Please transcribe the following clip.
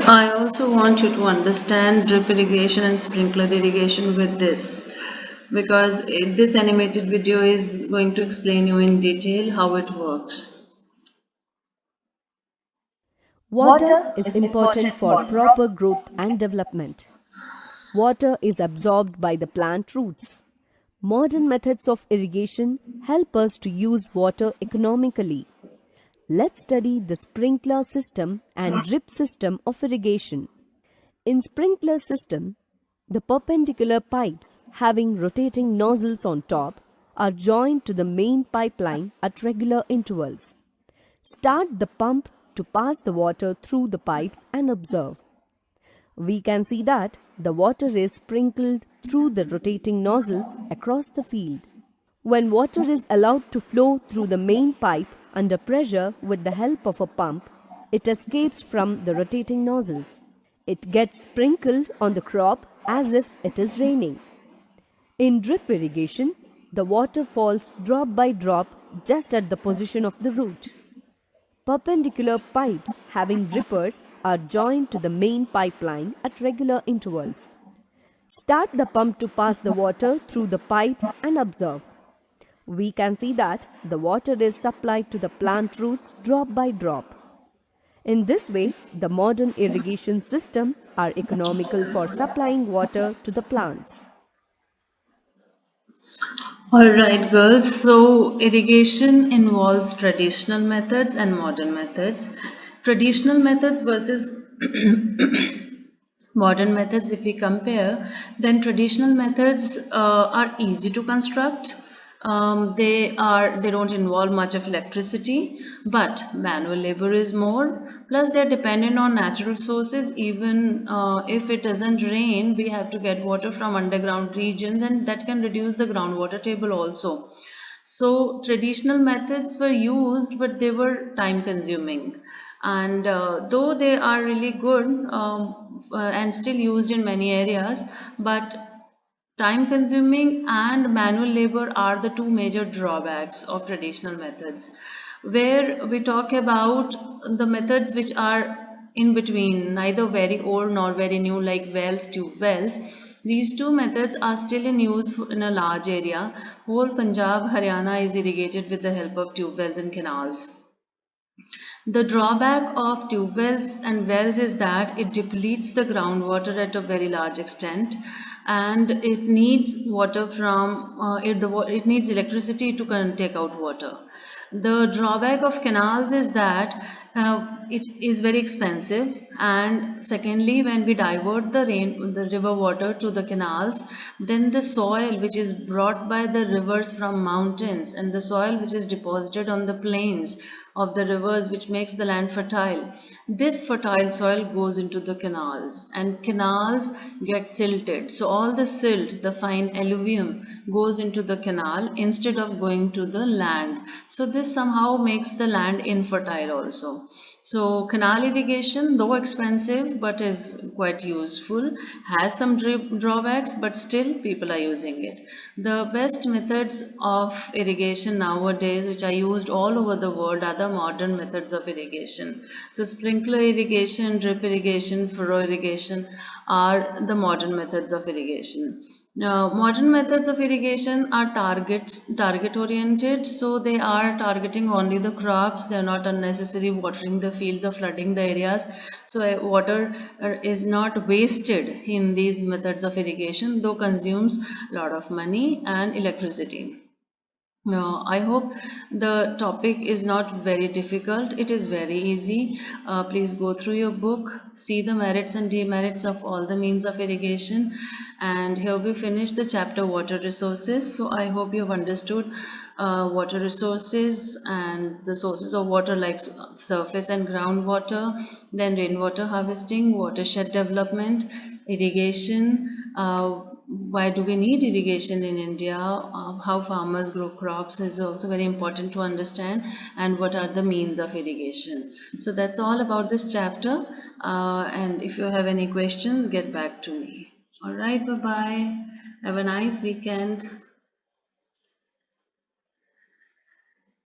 I also want you to understand drip irrigation and sprinkler irrigation with this because this animated video is going to explain you in detail how it works. Water is important for proper growth and development. Water is absorbed by the plant roots. Modern methods of irrigation help us to use water economically. Let's study the sprinkler system and drip system of irrigation. In sprinkler system, the perpendicular pipes having rotating nozzles on top are joined to the main pipeline at regular intervals. Start the pump to pass the water through the pipes and observe. We can see that the water is sprinkled through the rotating nozzles across the field. When water is allowed to flow through the main pipe under pressure with the help of a pump, it escapes from the rotating nozzles. It gets sprinkled on the crop as if it is raining. In drip irrigation, the water falls drop by drop just at the position of the root. Perpendicular pipes having drippers are joined to the main pipeline at regular intervals. Start the pump to pass the water through the pipes and observe. We can see that the water is supplied to the plant roots drop by drop. In this way, the modern irrigation system are economical for supplying water to the plants. All right, girls. So, irrigation involves traditional methods and modern methods. Traditional methods versus modern methods, if we compare, then traditional methods are easy to construct. They don't involve much of electricity, but manual labor is more. Plus, they're dependent on natural sources. Even if it doesn't rain, we have to get water from underground regions, and that can reduce the groundwater table also. So traditional methods were used, but they were time consuming. And though they are really good and still used in many areas, but time consuming and manual labor are the two major drawbacks of traditional methods. Where we talk about the methods which are in between, neither very old nor very new, like wells, tube wells. These two methods are still in use in a large area. Whole Punjab, Haryana is irrigated with the help of tube wells and canals. The drawback of tube wells and wells is that it depletes the groundwater at a very large extent, and it needs water from it needs electricity to take out water. The drawback of canals is that it is very expensive, and secondly, when we divert the river water to the canals, then the soil which is brought by the rivers from mountains and the soil which is deposited on the plains of the rivers, which makes the land fertile, this fertile soil goes into the canals, and canals get silted. So all the silt, the fine alluvium, goes into the canal instead of going to the land. So this somehow makes the land infertile also. So canal irrigation, though expensive but is quite useful, has some drawbacks, but still people are using it. The best methods of irrigation nowadays, which are used all over the world, are the modern methods of irrigation. So sprinkler irrigation, drip irrigation, furrow irrigation are the modern methods of irrigation. Now, modern methods of irrigation are target oriented, so they are targeting only the crops. They are not unnecessary watering the fields or flooding the areas. So water is not wasted in these methods of irrigation, though consumes a lot of money and electricity. I hope the topic is not very difficult. It is very easy. Please go through your book, see the merits and demerits of all the means of irrigation. And here we finish the chapter water resources. So I hope you have understood water resources and the sources of water like surface and groundwater, then rainwater harvesting, watershed development, irrigation. Why do we need irrigation in India? How farmers grow crops is also very important to understand, and what are the means of irrigation. So that's all about this chapter. And if you have any questions, get back to me. All right, bye bye. Have a nice weekend.